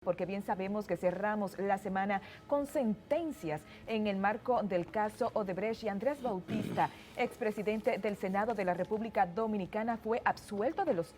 Porque bien sabemos que cerramos la semana con sentencias en el marco del caso Odebrecht y Andrés Bautista, expresidente del Senado de la República Dominicana, fue absuelto de los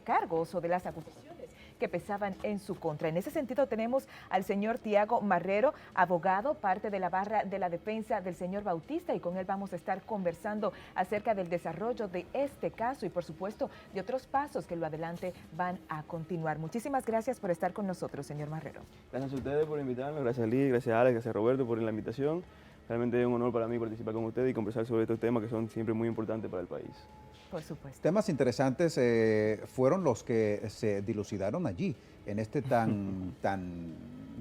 cargos o de las acusaciones que pesaban en su contra. En ese sentido tenemos al señor Tiago Marrero, abogado, parte de la barra de la defensa del señor Bautista, y con él vamos a estar conversando acerca del desarrollo de este caso y por supuesto de otros pasos que lo adelante van a continuar. Muchísimas gracias por estar con nosotros, señor Marrero. Gracias a ustedes por invitarnos, gracias a Liz, gracias a Alex, gracias a Roberto por la invitación. Realmente es un honor para mí participar con ustedes y conversar sobre estos temas que son siempre muy importantes para el país. Por supuesto. Temas interesantes fueron los que se dilucidaron allí, en este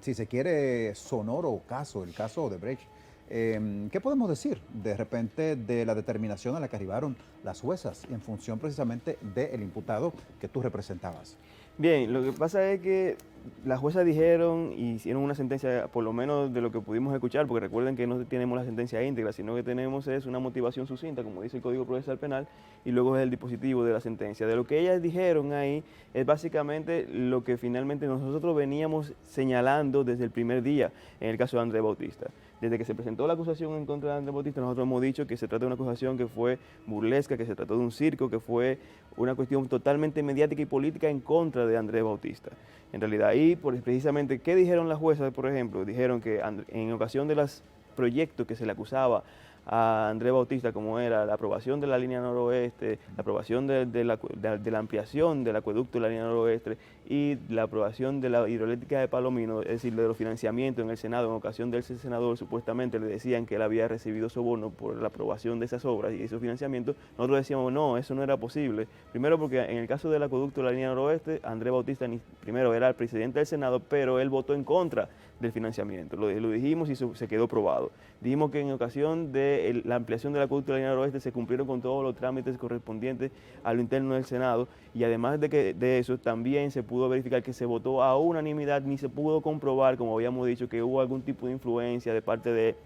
si se quiere, sonoro caso, el caso Odebrecht. ¿Qué podemos decir de repente de la determinación a la que arribaron las juezas en función precisamente del imputado que tú representabas? Bien, lo que pasa es que las juezas dijeron y hicieron una sentencia, por lo menos de lo que pudimos escuchar, porque recuerden que no tenemos la sentencia íntegra, sino que tenemos es una motivación sucinta, como dice el Código Procesal Penal, y luego es el dispositivo de la sentencia. De lo que ellas dijeron ahí es básicamente lo que finalmente nosotros veníamos señalando desde el primer día en el caso de Andrés Bautista. Desde que se presentó la acusación en contra de Andrés Bautista, nosotros hemos dicho que se trata de una acusación que fue burlesca, que se trató de un circo, que fue una cuestión totalmente mediática y política en contra de Andrés Bautista. En realidad, ahí precisamente, ¿qué dijeron las juezas, por ejemplo? Dijeron que en ocasión de los proyectos que se le acusaba a Andrés Bautista, como era la aprobación de la línea noroeste, la aprobación de la ampliación del acueducto de la línea noroeste y la aprobación de la hidroeléctrica de Palomino, es decir, de los financiamientos en el Senado, en ocasión del senador supuestamente le decían que él había recibido soborno por la aprobación de esas obras y esos financiamientos, nosotros decíamos no, eso no era posible. Primero porque en el caso del acueducto de la línea noroeste, Andrés Bautista primero era el presidente del Senado, pero él votó en contra del financiamiento. Lo dijimos y se quedó probado. Dijimos que en ocasión de la ampliación del acueducto de la línea noroeste se cumplieron con todos los trámites correspondientes a lo interno del Senado, y además de eso también se pudo verificar que se votó a unanimidad, ni se pudo comprobar, como habíamos dicho, que hubo algún tipo de influencia de parte de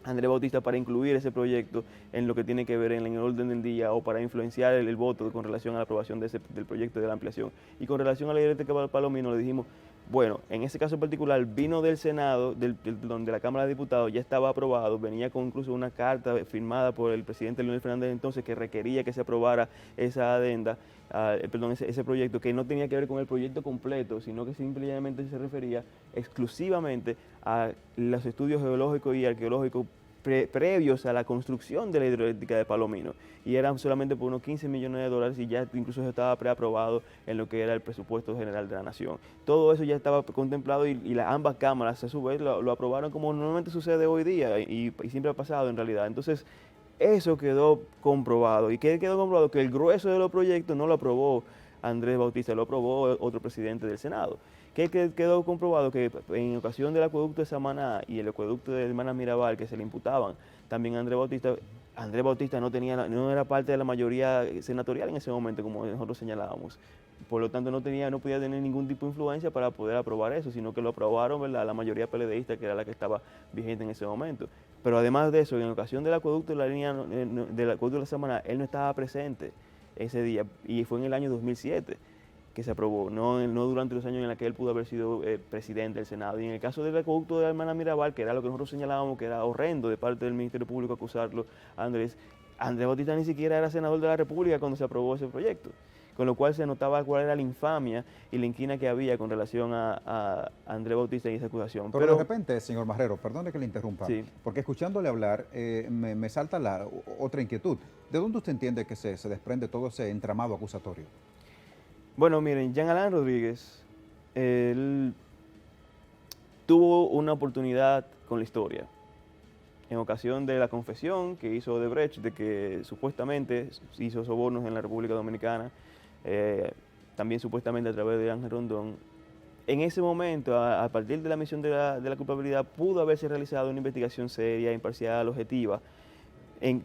Andrés Bautista para incluir ese proyecto en lo que tiene que ver en el orden del día o para influenciar el voto con relación a la aprobación del proyecto de la ampliación. Y con relación a la hidroeléctrica de Palomino le dijimos, bueno, en ese caso en particular vino del Senado, donde la Cámara de Diputados ya estaba aprobado, venía con incluso una carta firmada por el presidente Leonel Fernández entonces que requería que se aprobara esa adenda, ese proyecto que no tenía que ver con el proyecto completo, sino que simplemente se refería exclusivamente a los estudios geológicos y arqueológicos previos a la construcción de la hidroeléctrica de Palomino, y eran solamente por unos 15 millones de dólares y ya incluso estaba preaprobado en lo que era el presupuesto general de la nación. Todo eso ya estaba contemplado y ambas cámaras a su vez lo aprobaron como normalmente sucede hoy día y siempre ha pasado en realidad. Entonces eso quedó comprobado. ¿Y qué quedó comprobado? Que el grueso de los proyectos no lo aprobó Andrés Bautista, lo aprobó otro presidente del Senado. ¿Qué quedó comprobado? Que en ocasión del acueducto de Samaná y el acueducto de Hermana Mirabal, que se le imputaban también a Andrés Bautista no era parte de la mayoría senatorial en ese momento, como nosotros señalábamos. Por lo tanto, no podía tener ningún tipo de influencia para poder aprobar eso, sino que lo aprobaron, ¿verdad?, la mayoría PLDista, que era la que estaba vigente en ese momento. Pero además de eso, en ocasión del acueducto de la línea del acueducto de la Samaná, él no estaba presente ese día, y fue en el año 2007 que se aprobó, no durante los años en los que él pudo haber sido presidente del Senado. Y en el caso del acueducto de la Hermana Mirabal, que era lo que nosotros señalábamos que era horrendo de parte del Ministerio Público acusarlo a Andrés Bautista ni siquiera era senador de la República cuando se aprobó ese proyecto, con lo cual se notaba cuál era la infamia y la inquina que había con relación a Andrés Bautista y esa acusación. Pero de repente, señor Marrero, perdone que le interrumpa, sí, porque escuchándole hablar me salta otra inquietud. ¿De dónde usted entiende que se desprende todo ese entramado acusatorio? Bueno, miren, Jean Alain Rodríguez, él tuvo una oportunidad con la historia. En ocasión de la confesión que hizo Odebrecht de que supuestamente hizo sobornos en la República Dominicana, también supuestamente a través de Ángel Rondón, en ese momento, a partir de la admisión de la culpabilidad, pudo haberse realizado una investigación seria, imparcial, objetiva,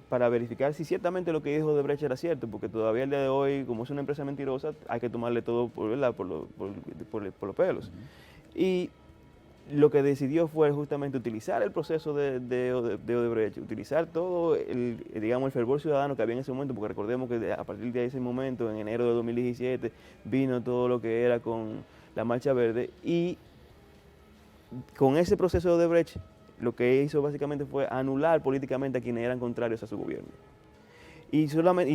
para verificar si ciertamente lo que dijo Odebrecht era cierto, porque todavía el día de hoy, como es una empresa mentirosa, hay que tomarle todo por los pelos. Y lo que decidió fue justamente utilizar el proceso de Odebrecht, utilizar todo digamos, el fervor ciudadano que había en ese momento, porque recordemos que a partir de ese momento, en enero de 2017, vino todo lo que era con la Marcha Verde, y con ese proceso de Odebrecht, lo que hizo básicamente fue anular políticamente a quienes eran contrarios a su gobierno. Y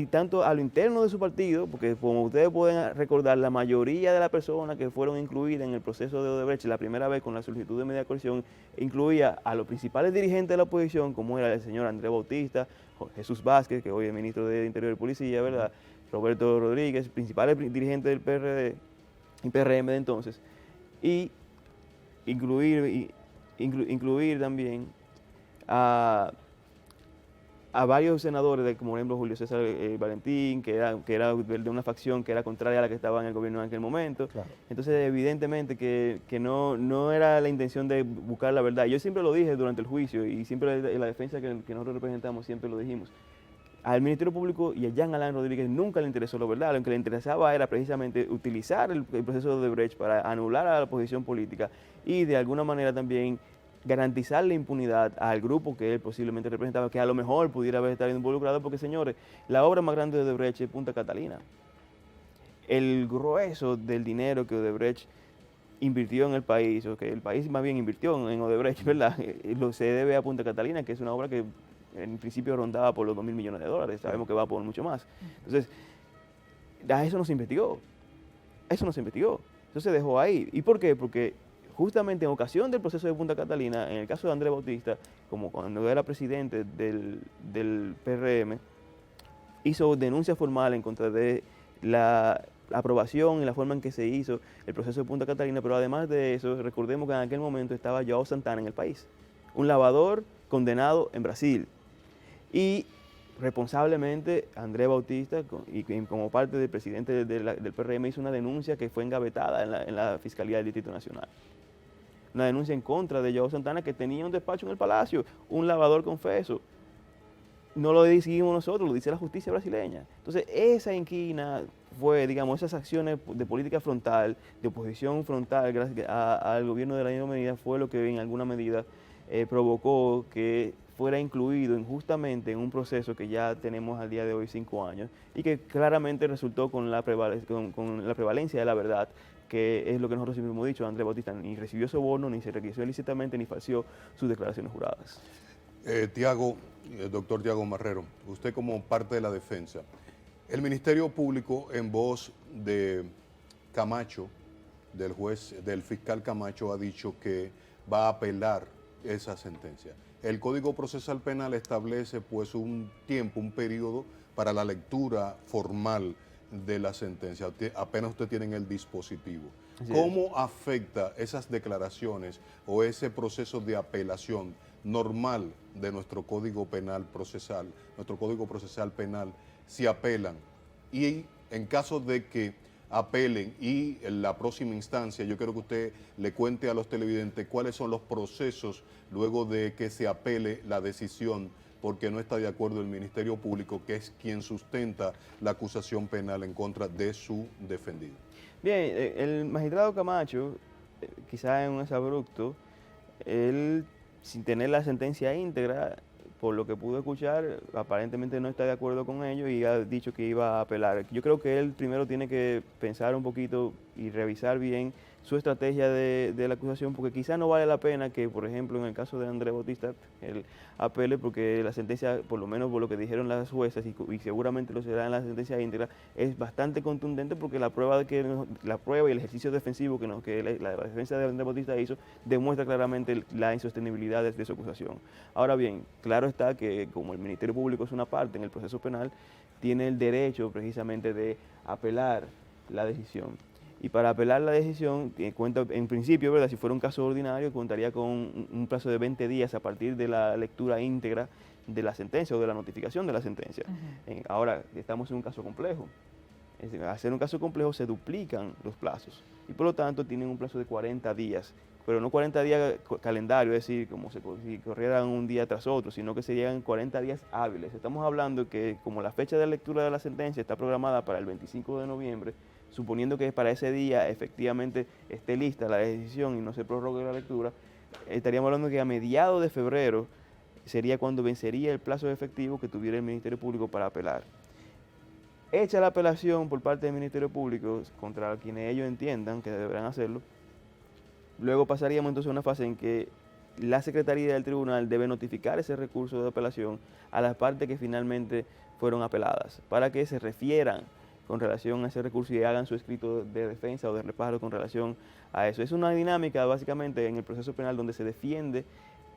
tanto a lo interno de su partido, porque como ustedes pueden recordar, la mayoría de las personas que fueron incluidas en el proceso de Odebrecht la primera vez con la solicitud de medida coerción, incluía a los principales dirigentes de la oposición, como era el señor Andrés Bautista, Jesús Vázquez, que hoy es ministro de Interior y Policía, ¿verdad? Roberto Rodríguez, principales dirigentes del PRD y PRM de entonces, y incluir también a varios senadores, como por ejemplo Julio César Valentín, que era de una facción que era contraria a la que estaba en el gobierno en aquel momento. Claro. Entonces, evidentemente que no era la intención de buscar la verdad. Yo siempre lo dije durante el juicio y siempre en la defensa que nosotros representamos siempre lo dijimos. Al Ministerio Público y a Jean Alain Rodríguez nunca le interesó la verdad. Lo que le interesaba era precisamente utilizar el proceso de Odebrecht para anular a la oposición política y de alguna manera también garantizar la impunidad al grupo que él posiblemente representaba, que a lo mejor pudiera haber estado involucrado, porque señores, la obra más grande de Odebrecht es Punta Catalina. El grueso del dinero que Odebrecht invirtió en el país, o que el país más bien invirtió en Odebrecht, ¿verdad? Se debe a Punta Catalina, que es una obra que en principio rondaba por los $2.000 millones, sabemos que va por mucho más. Entonces, a eso no se investigó, eso se dejó ahí. ¿Y por qué? Porque justamente en ocasión del proceso de Punta Catalina, en el caso de Andrés Bautista, como cuando era presidente del PRM, hizo denuncia formal en contra de la aprobación y la forma en que se hizo el proceso de Punta Catalina, pero además de eso, recordemos que en aquel momento estaba João Santana en el país, un lavador condenado en Brasil. Y responsablemente Andrés Bautista, y como parte del presidente del PRM, hizo una denuncia que fue engavetada en la Fiscalía del Distrito Nacional. Una denuncia en contra de João Santana, que tenía un despacho en el Palacio, un lavador confeso. No lo decidimos nosotros, lo dice la justicia brasileña. Entonces, esa inquina fue, digamos, esas acciones de política frontal, de oposición frontal gracias al gobierno de Danilo Medina, fue lo que en alguna medida provocó que fuera incluido injustamente en un proceso que ya tenemos al día de hoy 5 años y que claramente resultó con la prevalencia de la verdad, que es lo que nosotros siempre hemos dicho. Andrés Bautista ni recibió soborno, ni se requirió ilícitamente, ni falseó sus declaraciones juradas. Doctor Tiago Marrero, usted como parte de la defensa, el Ministerio Público en voz de Camacho, del fiscal Camacho, ha dicho que va a apelar esa sentencia. El Código Procesal Penal establece pues un tiempo, un periodo para la lectura formal de la sentencia, apenas usted tiene en el dispositivo. ¿Cómo afecta esas declaraciones o ese proceso de apelación normal de nuestro Código Penal Procesal, nuestro Código Procesal Penal, si apelan? Y en caso de que apelen y en la próxima instancia, yo quiero que usted le cuente a los televidentes cuáles son los procesos luego de que se apele la decisión, porque no está de acuerdo el Ministerio Público, que es quien sustenta la acusación penal en contra de su defendido. Bien, el magistrado Camacho, quizás en un exabrupto, él, sin tener la sentencia íntegra, por lo que pude escuchar, aparentemente no está de acuerdo con ello y ha dicho que iba a apelar. Yo creo que él primero tiene que pensar un poquito y revisar bien su estrategia de la acusación, porque quizás no vale la pena que, por ejemplo, en el caso de Andrés Bautista, él apele, porque la sentencia, por lo menos por lo que dijeron las juezas, y seguramente lo será en la sentencia íntegra, es bastante contundente, porque la prueba y el ejercicio defensivo que la defensa de Andrés Bautista hizo demuestra claramente la insostenibilidad de su acusación. Ahora bien, claro está que como el Ministerio Público es una parte en el proceso penal, tiene el derecho precisamente de apelar la decisión. Y para apelar la decisión, cuenta en principio, ¿verdad?, si fuera un caso ordinario, contaría con un plazo de 20 días a partir de la lectura íntegra de la sentencia o de la notificación de la sentencia. Ahora, estamos en un caso complejo. Es decir, al ser un caso complejo se duplican los plazos y por lo tanto tienen un plazo de 40 días, pero no 40 días calendario, es decir, como si corrieran un día tras otro, sino que serían 40 días hábiles. Estamos hablando que como la fecha de lectura de la sentencia está programada para el 25 de noviembre, suponiendo que para ese día efectivamente esté lista la decisión y no se prorrogue la lectura, estaríamos hablando que a mediados de febrero sería cuando vencería el plazo efectivo que tuviera el Ministerio Público para apelar. Hecha la apelación por parte del Ministerio Público contra quienes ellos entiendan que deberán hacerlo, luego pasaríamos entonces a una fase en que la Secretaría del Tribunal debe notificar ese recurso de apelación a las partes que finalmente fueron apeladas, para que se refieran con relación a ese recurso y hagan su escrito de defensa o de reparo con relación a eso. Es una dinámica básicamente en el proceso penal donde se defiende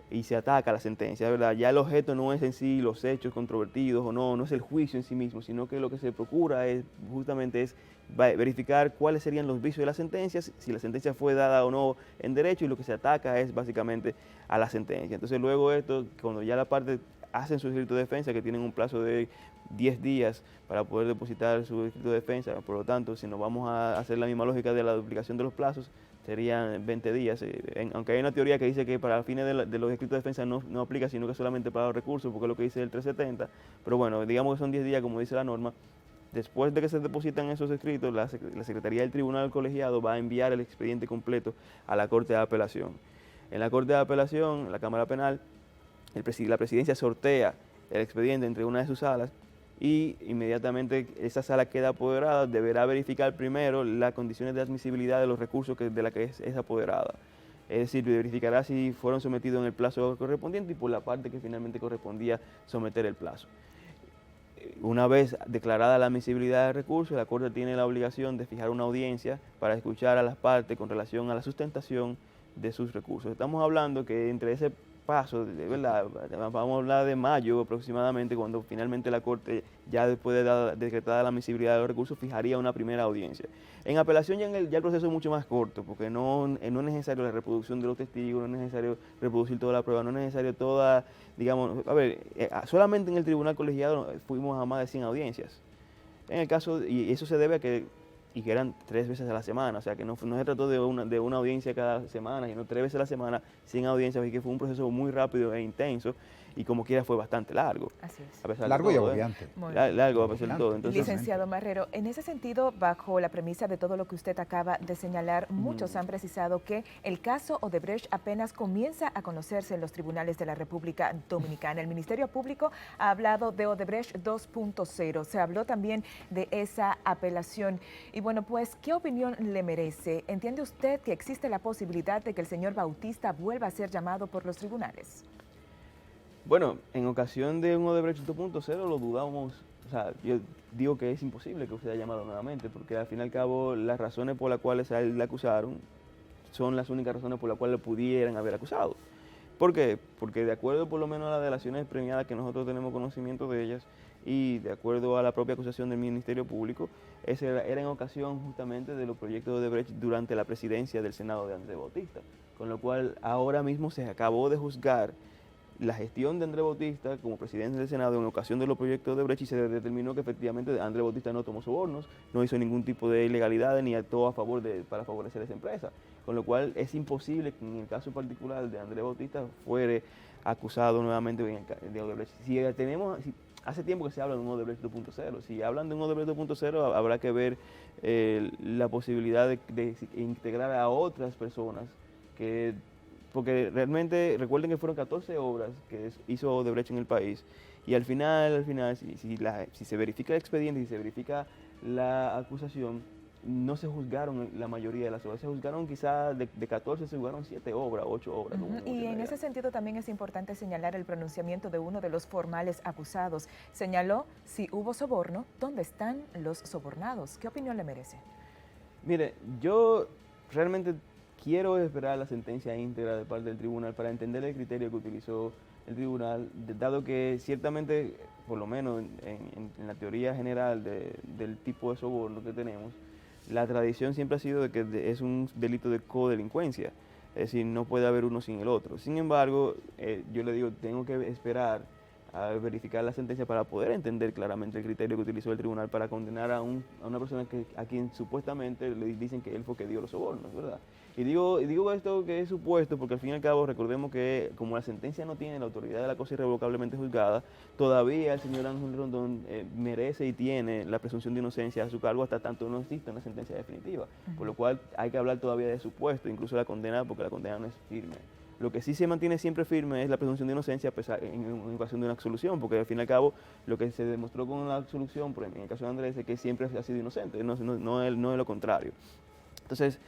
y se ataca la sentencia, ¿verdad? Ya el objeto no es en sí los hechos controvertidos o no es el juicio en sí mismo, sino que lo que se procura es justamente verificar cuáles serían los vicios de las sentencias, si la sentencia fue dada o no en derecho, y lo que se ataca es básicamente a la sentencia. Entonces luego esto, cuando ya la parte hacen su escrito de defensa, que tienen un plazo de 10 días para poder depositar su escrito de defensa, por lo tanto, si nos vamos a hacer la misma lógica de la duplicación de los plazos, serían 20 días, aunque hay una teoría que dice que para fines de los escritos de defensa no aplica, sino que solamente para los recursos, porque es lo que dice el 370, pero bueno, digamos que son 10 días, como dice la norma. Después de que se depositan esos escritos, la Secretaría del Tribunal Colegiado va a enviar el expediente completo a la Corte de Apelación. En la Corte de Apelación, en la Cámara Penal, la Presidencia sortea el expediente entre una de sus salas, y inmediatamente esa sala queda apoderada, deberá verificar primero las condiciones de admisibilidad de los recursos de la que es apoderada. Es decir, verificará si fueron sometidos en el plazo correspondiente y por la parte que finalmente correspondía someter el plazo. Una vez declarada la admisibilidad del recurso, la Corte tiene la obligación de fijar una audiencia para escuchar a las partes con relación a la sustentación de sus recursos. Estamos hablando que entre ese paso, de verdad, vamos a hablar de mayo aproximadamente, cuando finalmente la Corte, ya después de decretada la admisibilidad de los recursos, fijaría una primera audiencia. En apelación ya el proceso es mucho más corto, porque no es necesario la reproducción de los testigos, no es necesario reproducir toda la prueba, no es necesario toda, digamos, solamente en el tribunal colegiado fuimos a más de 100 audiencias. En el caso, y eso se debe a que eran 3 veces a la semana, o sea que no se trató de una audiencia cada semana, sino 3 veces a la semana, 100 audiencias, y que fue un proceso muy rápido e intenso, y como quiera fue bastante largo. Así es. A pesar Largo de y todo, agobiante. Largo a pesar de todo. Entonces, Licenciado Marrero, en ese sentido, bajo la premisa de todo lo que usted acaba de señalar, muchos han precisado que el caso Odebrecht apenas comienza a conocerse en los tribunales de la República Dominicana. El Ministerio Público ha hablado de Odebrecht 2.0, se habló también de esa apelación. Y bueno, pues, ¿qué opinión le merece? ¿Entiende usted que existe la posibilidad de que el señor Bautista vuelva a ser llamado por los tribunales? bueno, en ocasión de un Odebrecht 2.0 lo dudamos, o sea, yo digo que es imposible que usted haya llamado nuevamente, porque al fin y al cabo las razones por las cuales a él le acusaron son las únicas razones por las cuales le pudieran haber acusado. ¿Por qué? Porque de acuerdo por lo menos a las delaciones premiadas que nosotros tenemos conocimiento de ellas, y de acuerdo a la propia acusación del Ministerio Público, ese era en ocasión justamente de los proyectos de Odebrecht durante la presidencia del Senado de Andrés Bautista, con lo cual ahora mismo se acabó de juzgar la gestión de Andrés Bautista como presidente del Senado en ocasión de los proyectos de Odebrecht, y se determinó que efectivamente Andrés Bautista no tomó sobornos, no hizo ningún tipo de ilegalidad ni actuó a favor para favorecer a esa empresa, con lo cual es imposible que en el caso particular de Andrés Bautista fuere acusado nuevamente de Odebrecht. Hace tiempo que se habla de un Odebrecht 2.0, si hablan de un Odebrecht 2.0 habrá que ver la posibilidad de integrar a otras personas porque realmente recuerden que fueron 14 obras que hizo Odebrecht en el país, y al final si se verifica el expediente y se verifica la acusación, no se juzgaron la mayoría de las obras, se juzgaron quizás de 14, se juzgaron 7 obras, 8 obras. Y en ese sentido también es importante señalar el pronunciamiento de uno de los formales acusados. Señaló, si hubo soborno, ¿dónde están los sobornados? ¿Qué opinión le merece? Mire, yo realmente quiero esperar la sentencia íntegra de parte del tribunal para entender el criterio que utilizó el tribunal, dado que ciertamente, por lo menos en la teoría general del tipo de soborno que tenemos, la tradición siempre ha sido de que es un delito de codelincuencia, es decir, no puede haber uno sin el otro. Sin embargo, yo le digo, tengo que esperar a verificar la sentencia para poder entender claramente el criterio que utilizó el tribunal para condenar a una persona a quien supuestamente le dicen que él fue que dio los sobornos, ¿verdad? Y digo esto que es supuesto porque al fin y al cabo recordemos que como la sentencia no tiene la autoridad de la cosa irrevocablemente juzgada, todavía el señor Ángel Rondón merece y tiene la presunción de inocencia a su cargo hasta tanto no exista una sentencia definitiva, por lo cual hay que hablar todavía de supuesto, incluso la condena, porque la condena no es firme. Lo que sí se mantiene siempre firme es la presunción de inocencia en ocasión de una absolución, porque al fin y al cabo lo que se demostró con la absolución, por ejemplo, en el caso de Andrés, es que siempre ha sido inocente, no es lo contrario. Entonces,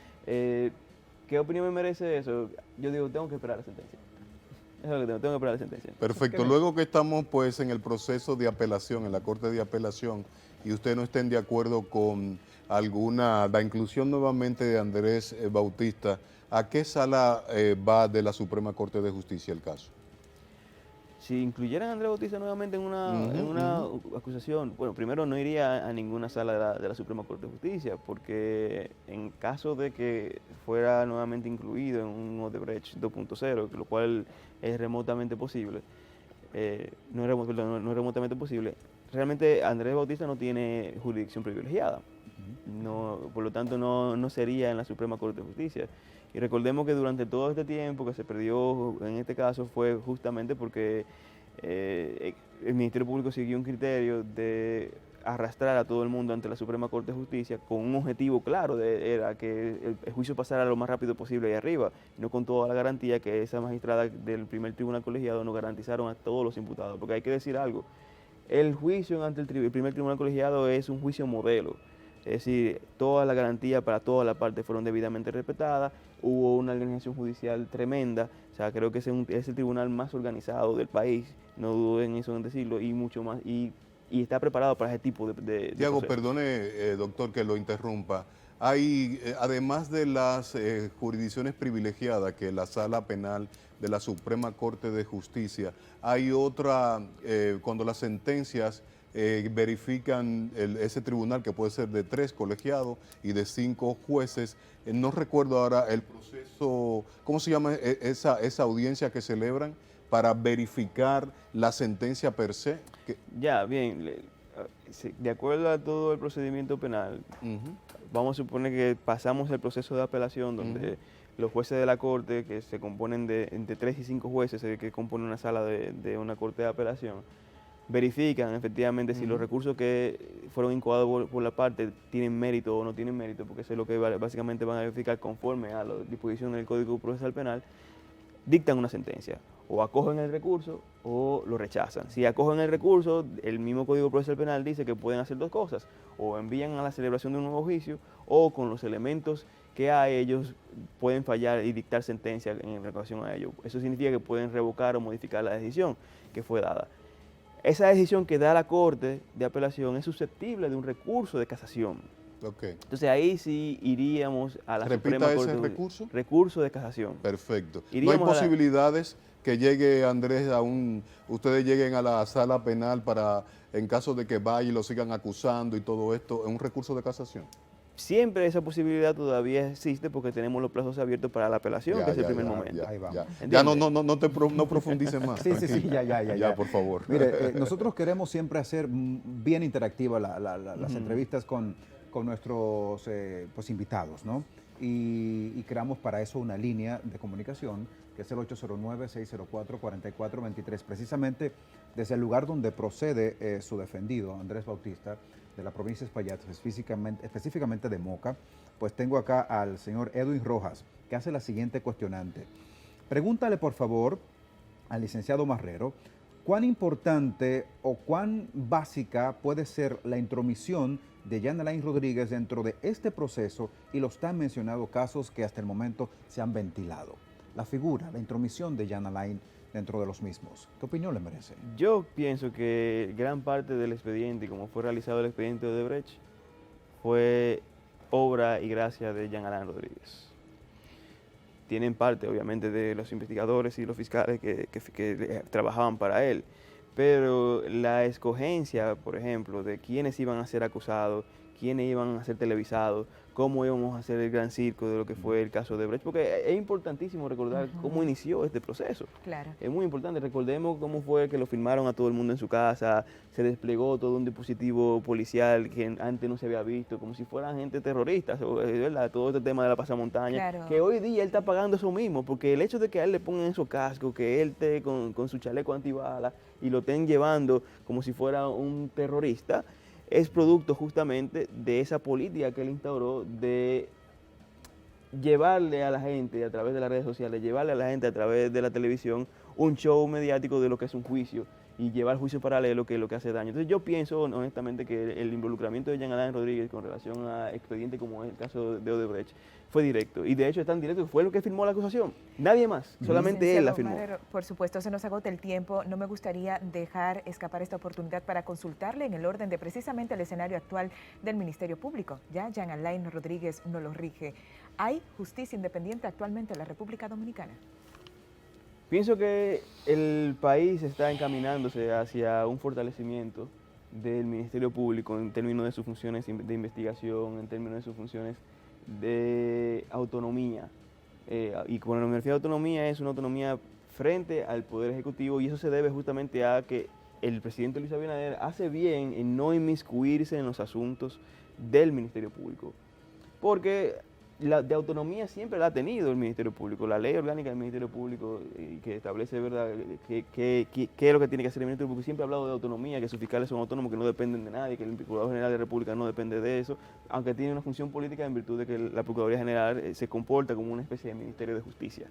¿qué opinión me merece eso? Yo digo, tengo que esperar la sentencia. Eso es lo que tengo que esperar la sentencia. Perfecto. Luego que estamos pues en el proceso de apelación, en la Corte de Apelación, y ustedes no estén de acuerdo con la inclusión nuevamente de Andrés Bautista, ¿a qué sala va de la Suprema Corte de Justicia el caso? Si incluyeran a Andrés Bautista nuevamente en una acusación, bueno, primero no iría a ninguna sala de la Suprema Corte de Justicia, porque en caso de que fuera nuevamente incluido en un Odebrecht 2.0, lo cual es remotamente posible, no es remotamente posible, realmente Andrés Bautista no tiene jurisdicción privilegiada. Por lo tanto, no sería en la Suprema Corte de Justicia. Y recordemos que durante todo este tiempo que se perdió en este caso fue justamente porque el Ministerio Público siguió un criterio de arrastrar a todo el mundo ante la Suprema Corte de Justicia con un objetivo claro, era que el juicio pasara lo más rápido posible ahí arriba, no con toda la garantía que esa magistrada del primer tribunal colegiado nos garantizaron a todos los imputados. Porque hay que decir algo, el juicio ante el primer tribunal colegiado es un juicio modelo. Es decir, todas las garantías para todas las partes fueron debidamente respetadas, hubo una organización judicial tremenda, o sea, creo que es el tribunal más organizado del país, no dudo en eso en decirlo, y mucho más, y está preparado para ese tipo de Tiago, procesos. perdone, doctor, que lo interrumpa. Hay, además de las jurisdicciones privilegiadas, que la Sala Penal de la Suprema Corte de Justicia, hay otra, cuando las sentencias verifican ese tribunal que puede ser de 3 colegiados y de 5 jueces. No recuerdo ahora el proceso, ¿cómo se llama esa audiencia que celebran para verificar la sentencia per se? Ya, bien, de acuerdo a todo el procedimiento penal, vamos a suponer que pasamos el proceso de apelación donde los jueces de la corte, que se componen de entre 3 y 5 jueces que componen una sala de una corte de apelación, verifican efectivamente si los recursos que fueron incoados por la parte tienen mérito o no tienen mérito, porque eso es lo que básicamente van a verificar conforme a las disposiciones del Código Procesal Penal, dictan una sentencia. O acogen el recurso o lo rechazan. Si acogen el recurso, el mismo Código Procesal Penal dice que pueden hacer 2 cosas. O envían a la celebración de un nuevo juicio o con los elementos que hay ellos pueden fallar y dictar sentencia en relación a ello. Eso significa que pueden revocar o modificar la decisión que fue dada. Esa decisión que da la Corte de Apelación es susceptible de un recurso de casación. Okay. Entonces ahí sí iríamos a la Suprema Corte. ¿Repita ese recurso? Recurso de casación. Perfecto. Iríamos ¿No hay posibilidades que llegue Andrés ustedes lleguen a la sala penal para, en caso de que vaya y lo sigan acusando y todo esto, en un recurso de casación? Siempre esa posibilidad todavía existe porque tenemos los plazos abiertos para la apelación, que es el primer momento. Ahí vamos. Ya no profundice más. Sí, ya. Ya, por favor. Mire, nosotros queremos siempre hacer bien interactiva las entrevistas con nuestros pues, invitados, ¿no? Y creamos para eso una línea de comunicación que es el 809-604-4423, precisamente desde el lugar donde procede su defendido, Andrés Bautista, de la provincia de Espaillat, específicamente de Moca. Pues tengo acá al señor Edwin Rojas, que hace la siguiente cuestionante. Pregúntale, por favor, al licenciado Marrero, ¿cuán importante o cuán básica puede ser la intromisión de Jan Alain Rodríguez dentro de este proceso y los tan mencionados casos que hasta el momento se han ventilado? La figura, la intromisión de Jan Alain dentro de los mismos. ¿Qué opinión le merece? Yo pienso que gran parte del expediente, y como fue realizado el expediente de Odebrecht, fue obra y gracia de Jan Alain Rodríguez. Tienen parte, obviamente, de los investigadores y los fiscales que trabajaban para él, pero la escogencia, por ejemplo, de quiénes iban a ser acusados, quiénes iban a ser televisados, cómo íbamos a hacer el gran circo de lo que fue el caso de Brecht, porque es importantísimo recordar cómo inició este proceso. Claro. Es muy importante, recordemos cómo fue que lo filmaron a todo el mundo en su casa, se desplegó todo un dispositivo policial que antes no se había visto, como si fueran gente terrorista, ¿verdad? Todo este tema de la pasamontaña, Claro. que hoy día él está pagando eso mismo, porque el hecho de que a él le pongan esos cascos, que él esté con su chaleco antibalas y lo estén llevando como si fuera un terrorista, es producto justamente de esa política que él instauró de llevarle a la gente a través de las redes sociales, llevarle a la gente a través de la televisión un show mediático de lo que es un juicio y llevar juicio paralelo, que es lo que hace daño. Entonces yo pienso honestamente que el involucramiento de Jean Alain Rodríguez con relación a expedientes como es el caso de Odebrecht fue directo, y de hecho es tan directo que fue lo que firmó la acusación, nadie más, solamente él la firmó. Marrero, por supuesto, se nos agota el tiempo, no me gustaría dejar escapar esta oportunidad para consultarle en el orden de precisamente el escenario actual del Ministerio Público. Ya Jean Alain Rodríguez no lo rige. ¿Hay justicia independiente actualmente en la República Dominicana? Pienso que el país está encaminándose hacia un fortalecimiento del Ministerio Público en términos de sus funciones de investigación, en términos de sus funciones de autonomía. Y cuando me refiero a autonomía, es una autonomía frente al Poder Ejecutivo, y eso se debe justamente a que el presidente Luis Abinader hace bien en no inmiscuirse en los asuntos del Ministerio Público. Porque de autonomía siempre la ha tenido el Ministerio Público. La ley orgánica del Ministerio Público que establece, ¿verdad?, qué es lo que tiene que hacer el Ministerio Público, siempre ha hablado de autonomía, que sus fiscales son autónomos, que no dependen de nadie, que el Procurador General de la República no depende de eso, aunque tiene una función política en virtud de que la Procuraduría General se comporta como una especie de Ministerio de Justicia.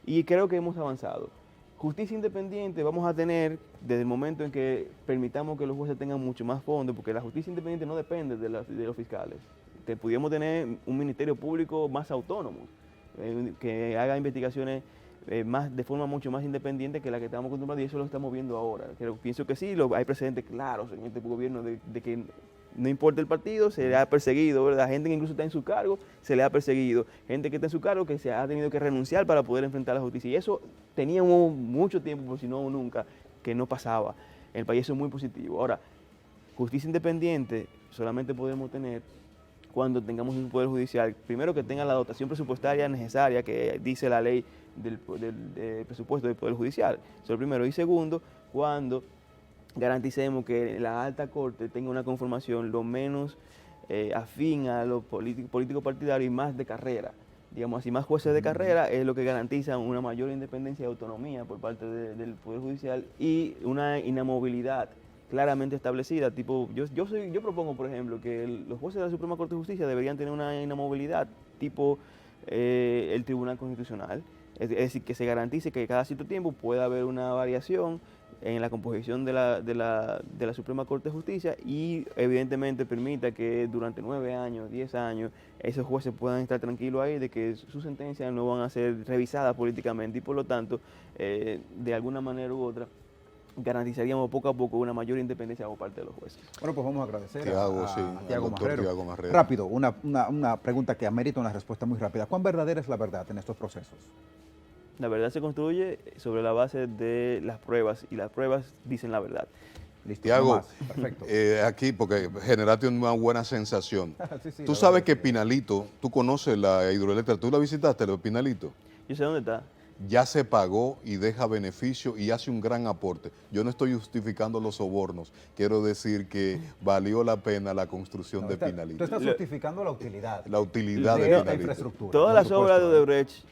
Y creo que hemos avanzado. Justicia independiente vamos a tener desde el momento en que permitamos que los jueces tengan mucho más fondos, porque la justicia independiente no depende de los fiscales. Pudiéramos tener un ministerio público más autónomo, que haga investigaciones de forma mucho más independiente que la que estamos acostumbrados, y eso lo estamos viendo ahora. Pero pienso que sí, hay precedentes claros en este gobierno de que no importa el partido, se le ha perseguido, ¿verdad? Gente que incluso está en su cargo, se le ha perseguido. Gente que está en su cargo que se ha tenido que renunciar para poder enfrentar la justicia. Y eso teníamos mucho tiempo, por si no nunca, que no pasaba. En el país eso es muy positivo. Ahora, justicia independiente solamente podemos tener cuando tengamos un poder judicial, primero que tenga la dotación presupuestaria necesaria que dice la ley del presupuesto del Poder Judicial. Eso es lo primero. Y segundo, cuando garanticemos que la alta corte tenga una conformación lo menos afín a lo político partidario y más de carrera. Digamos así, más jueces de carrera es lo que garantiza una mayor independencia y autonomía por parte del Poder Judicial y una inamovilidad claramente establecida. Tipo, yo propongo, por ejemplo, que los jueces de la Suprema Corte de Justicia deberían tener una inamovilidad tipo el Tribunal Constitucional. Es decir, que se garantice que cada cierto tiempo pueda haber una variación en la composición de la Suprema Corte de Justicia, y evidentemente permita que durante 9 años, 10 años, esos jueces puedan estar tranquilos ahí de que sus sentencias no van a ser revisadas políticamente, y por lo tanto, de alguna manera u otra, garantizaríamos poco a poco una mayor independencia por parte de los jueces. Bueno, pues vamos a agradecer Tiago, sí, a Tiago Marrero. Marrero. Rápido, una pregunta que amerita una respuesta muy rápida. ¿Cuán verdadera es la verdad en estos procesos? La verdad se construye sobre la base de las pruebas, y las pruebas dicen la verdad. Listo, Tiago, no más. Perfecto. aquí, porque generaste una buena sensación. Sí, Tú la sabes verdad que es Pinalito, tú conoces la hidroeléctrica, ¿tú la visitaste, lo de Pinalito? Yo sé dónde está. Ya se pagó y deja beneficio y hace un gran aporte. Yo no estoy justificando los sobornos, quiero decir que valió la pena la construcción No, de tú Pinalito. estás justificando la utilidad. La utilidad de esta Pinalito. infraestructura. Todas por las supuesto, obras de Odebrecht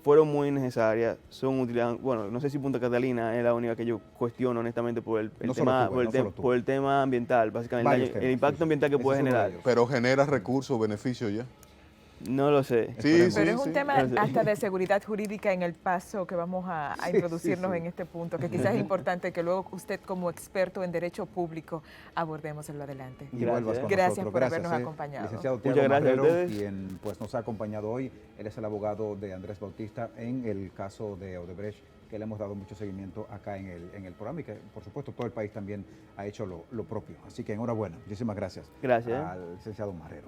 fueron muy necesarias, son utilizadas. Bueno, no sé si Punta Catalina es la única que yo cuestiono honestamente por el No solo tema, tú, por, no solo tú. por el tema ambiental, básicamente Varios el temas, impacto sí, sí. ambiental que Ese puede es uno de generar. ellos. Pero genera recursos, beneficios ya. No lo sé. Sí, Pero es un sí. tema hasta de seguridad jurídica en el paso que vamos a introducirnos sí. en este punto, que quizás es importante que luego usted como experto en derecho público abordemos en lo adelante. Y vuelvas con Gracias nosotros. por habernos acompañado. Licenciado Muchas Tiago gracias a Marrero, ustedes. quien pues, nos ha acompañado hoy. Él es el abogado de Andrés Bautista en el caso de Odebrecht, que le hemos dado mucho seguimiento acá en el programa, y que por supuesto todo el país también ha hecho lo propio. Así que enhorabuena. Muchísimas gracias. Gracias. Al licenciado Marrero.